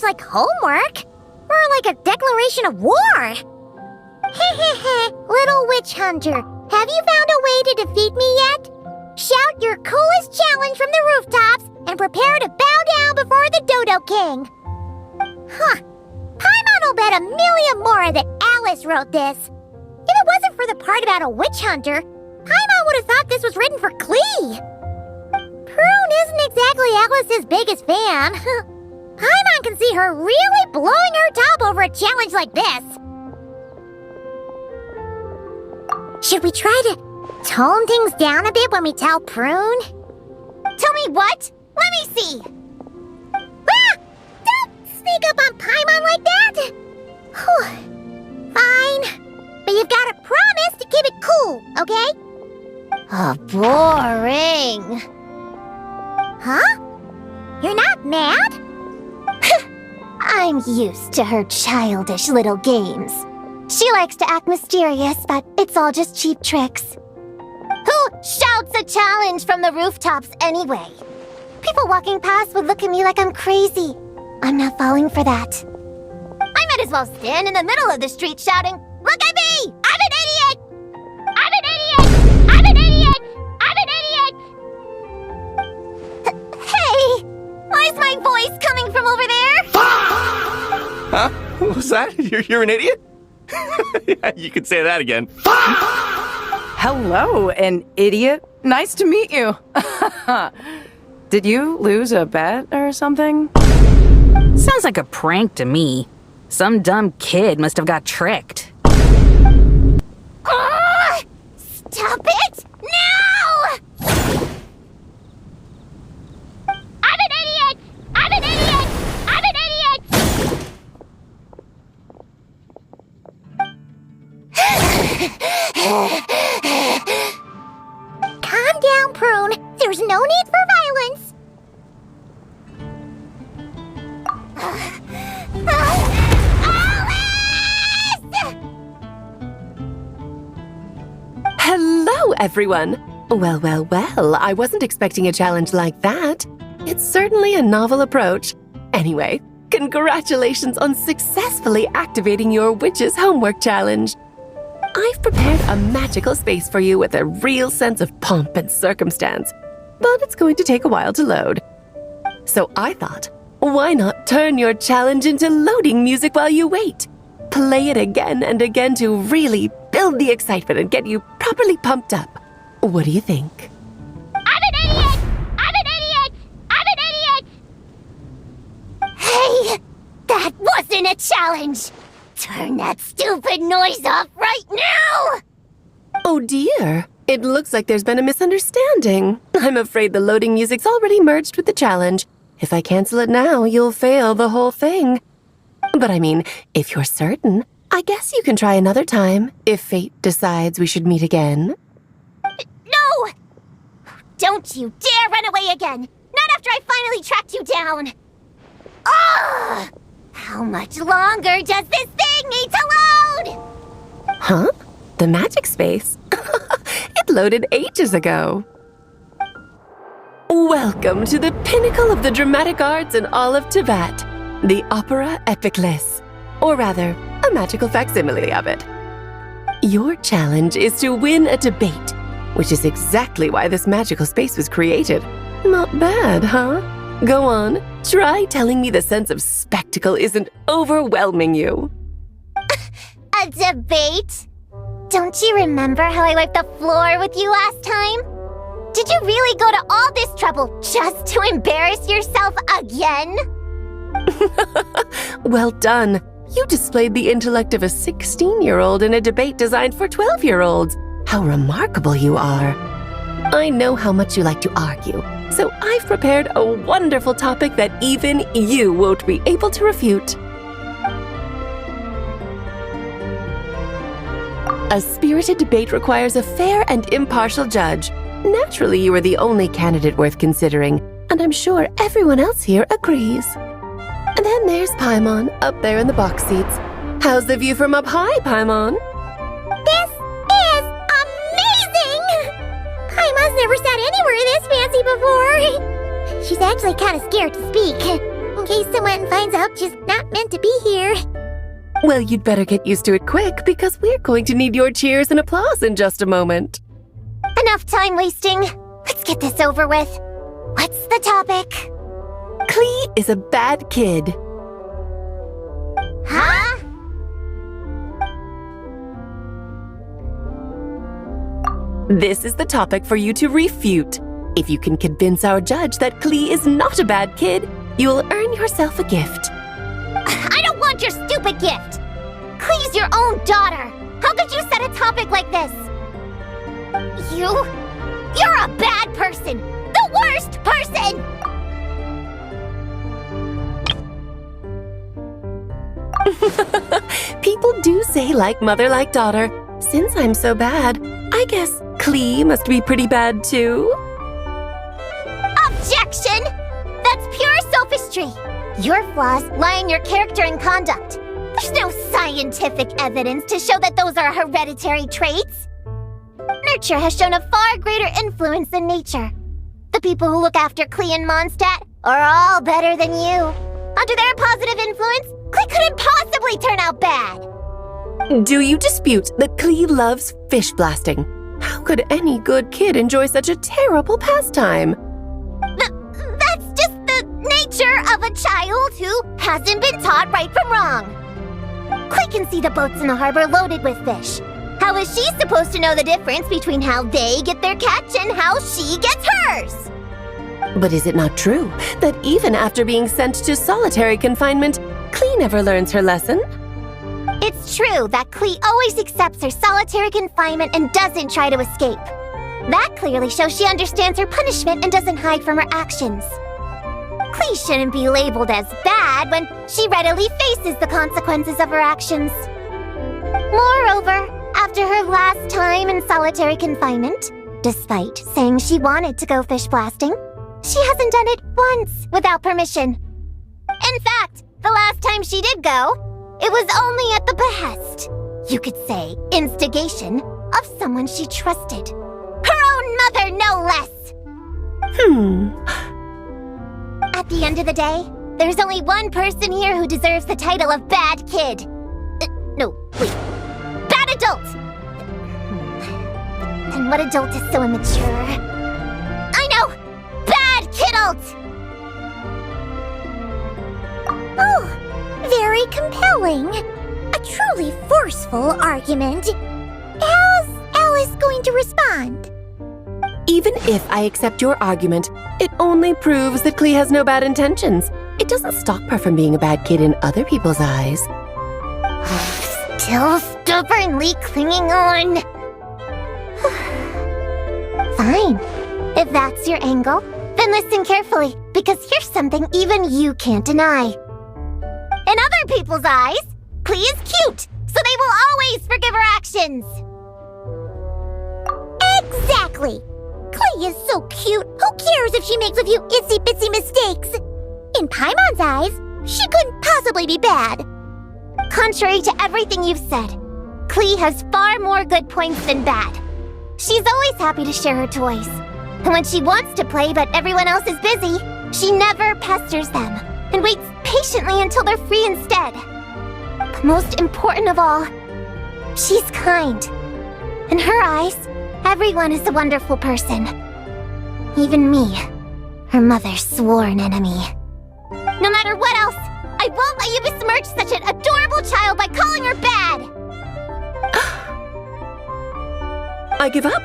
like homework. Or like a declaration of war. Hehehe, little witch hunter. Have you found a way to defeat me yet? Shout your coolest challenge from the rooftops and prepare to bow down before the Dodo King. Huh. Paimon will bet $1 million more that Alice wrote this. If it wasn't for the part about a witch hunter, Paimon would have thought this was written for Klee. Prune isn't exactly Alice's biggest fan. Paimon can see her really blowing her top over a challenge like this. Should we try to tone things down a bit when we tell Prune? Tell me what? Let me see. Ah! Don't sneak up on Paimon like that. Whew. Fine. But you've got to promise to keep it cool, okay? Oh, boring. Huh? You're not mad? I'm used to her childish little games. She likes to act mysterious, but it's all just cheap tricks. Who shouts a challenge from the rooftops anyway? People walking past would look at me like I'm crazy. I'm not falling for that. I might as well stand in the middle of the street shouting, "Look at me! I'm an idiot! I'm an idiot! I'm an idiot! I'm an idiot!" Hey! Why's my voice coming from over there? Huh? What was that? You're an idiot? Yeah, you could say that again. Hello, an idiot. Nice to meet you. Did you lose a bet or something? Sounds like a prank to me. Some dumb kid must have got tricked. Stop it! Now! I'm an idiot! I'm an idiot! I'm an idiot! Calm down, Prune. There's no need for violence. Hello, everyone! Well, I wasn't expecting a challenge like that. It's certainly a novel approach. Anyway, congratulations on successfully activating your Witch's Homework Challenge. I've prepared a magical space for you with a real sense of pomp and circumstance, but it's going to take a while to load. So I thought, why not turn your challenge into loading music while you wait? Play it again and again to really build the excitement and get you properly pumped up. What do you think? I'm an idiot! I'm an idiot! I'm an idiot! Hey! That wasn't a challenge! Turn that stupid noise off right now! Oh dear, it looks like there's been a misunderstanding. I'm afraid the loading music's already merged with the challenge. If I cancel it now, you'll fail the whole thing. But I mean, if you're certain, I guess you can try another time, if fate decides we should meet again. No! Don't you dare run away again! Not after I finally tracked you down! Ugh! How much longer does this thing need to load? Huh? The magic space? It loaded ages ago. Welcome to the pinnacle of the dramatic arts in all of Tibet, the opera epicless, or rather, a magical facsimile of it. Your challenge is to win a debate, which is exactly why this magical space was created. Not bad, huh? Go on, try telling me the sense of spectacle isn't overwhelming you. A debate? Don't you remember how I wiped the floor with you last time? Did you really go to all this trouble just to embarrass yourself again? Well done. You displayed the intellect of a 16-year-old in a debate designed for 12-year-olds. How remarkable you are. I know how much you like to argue, so I've prepared a wonderful topic that even you won't be able to refute. A spirited debate requires a fair and impartial judge. Naturally, you are the only candidate worth considering, and I'm sure everyone else here agrees. And then there's Paimon, up there in the box seats. How's the view from up high, Paimon? This is amazing! Paimon's never sat anywhere this fancy before. She's actually kind of scared to speak. case someone finds out she's not meant to be here. Well, you'd better get used to it quick because we're going to need your cheers and applause in just a moment. Enough time wasting. Let's get this over with. What's the topic? Klee is a bad kid. Huh? This is the topic for you to refute. If you can convince our judge that Klee is not a bad kid, you'll earn yourself a gift. I don't want your stupid gift! Klee's your own daughter! How could you set a topic like this? You're a bad person! The worst person! People do say like mother, like daughter. Since I'm so bad, I guess Klee must be pretty bad too. Objection! That's pure sophistry! Your flaws lie in your character and conduct. There's no scientific evidence to show that those are hereditary traits. Nurture has shown a far greater influence than nature. The people who look after Klee and Mondstadt are all better than you. Under their positive influence, Klee couldn't possibly turn out bad. Do you dispute that Klee loves fish blasting? How could any good kid enjoy such a terrible pastime? That's just the nature of a child who hasn't been taught right from wrong. Klee can see the boats in the harbor loaded with fish. How is she supposed to know the difference between how they get their catch and how she gets hers? But is it not true that even after being sent to solitary confinement, Klee never learns her lesson? It's true that Klee always accepts her solitary confinement and doesn't try to escape. That clearly shows she understands her punishment and doesn't hide from her actions. Klee shouldn't be labeled as bad when she readily faces the consequences of her actions. Moreover, after her last time in solitary confinement, despite saying she wanted to go fish blasting, she hasn't done it once without permission. In fact, the last time she did go, it was only at the behest, you could say instigation, of someone she trusted. Her own mother, no less! At the end of the day, there's only one person here who deserves the title of bad kid. No, wait. Bad adult! Then what adult is so immature? I know! Bad kidult! Oh, very compelling. A truly forceful argument. How's Alice going to respond? Even if I accept your argument, it only proves that Klee has no bad intentions. It doesn't stop her from being a bad kid in other people's eyes. Still stubbornly clinging on. Fine. If that's your angle, then listen carefully, because here's something even you can't deny. In other people's eyes, Klee is cute, so they will always forgive her actions. Exactly. Klee is so cute, who cares if she makes a few itsy-bitsy mistakes? In Paimon's eyes, she couldn't possibly be bad. Contrary to everything you've said, Klee has far more good points than bad. She's always happy to share her toys. And when she wants to play but everyone else is busy, she never pesters them and waits patiently until they're free instead. But most important of all, she's kind. In her eyes, everyone is a wonderful person. Even me, her mother's sworn enemy. No matter what else, I won't let you besmirch such an adorable child by calling her bad! I give up.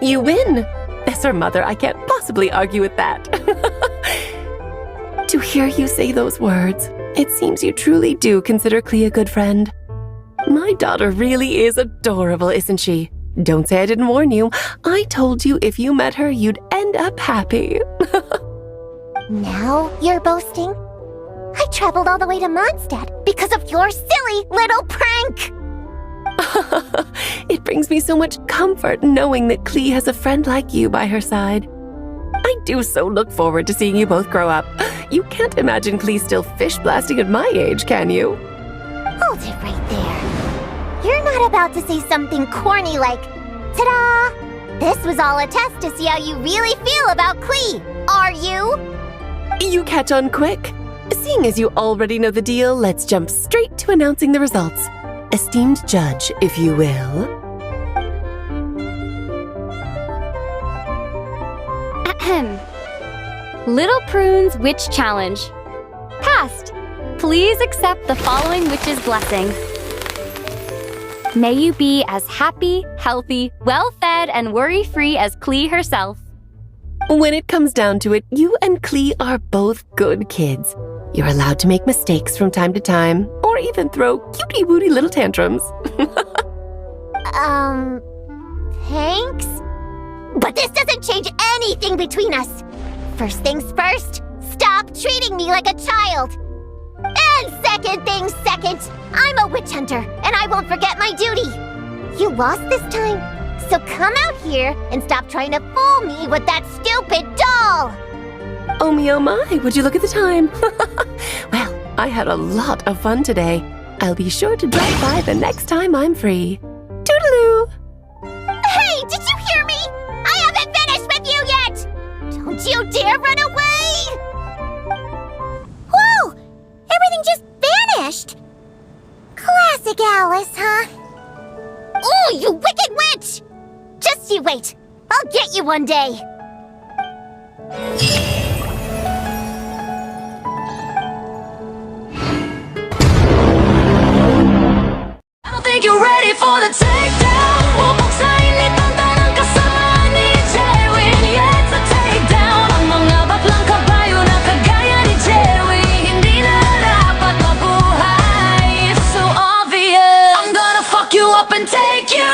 You win. As her mother, I can't possibly argue with that. To hear you say those words, it seems you truly do consider Klee a good friend. My daughter really is adorable, isn't she? Don't say I didn't warn you. I told you if you met her, you'd end up happy. Now you're boasting? I traveled all the way to Mondstadt because of your silly little prank! It brings me so much comfort knowing that Klee has a friend like you by her side. I do so look forward to seeing you both grow up. You can't imagine Klee still fish blasting at my age, can you? Hold it right there. You're not about to say something corny like, ta-da! This was all a test to see how you really feel about Klee, are you? You catch on quick. Seeing as you already know the deal, let's jump straight to announcing the results. Esteemed judge, if you will. Ahem. Little Prune's Witch Challenge. Passed. Please accept the following witch's blessing. May you be as happy, healthy, well-fed, and worry-free as Klee herself. When it comes down to it, you and Klee are both good kids. You're allowed to make mistakes from time to time, or even throw cutie-wooty little tantrums. Thanks? But this doesn't change anything between us. First things first, stop treating me like a child. And second things second, I'm a witch hunter, and I won't forget my duty. You lost this time, so come out here and stop trying to fool me with that stupid doll. Oh me, oh my, would you look at the time? Well, I had a lot of fun today. I'll be sure to drop by the next time I'm free. Toodaloo! Hey, did you hear me? I haven't finished with you yet! Don't you dare run away! Whoa! Everything just vanished! Classic Alice, huh? Oh, you wicked witch! Just you wait. I'll get you one day. I don't think you're ready for the takedown. Bubog sa init ang tanang kasama ni Jerry. Yet sa takedown ang mga baklang kabayo na kagaya ni Jerry. Hindi na dapat mabuhay. It's so obvious. I'm gonna fuck you up and take you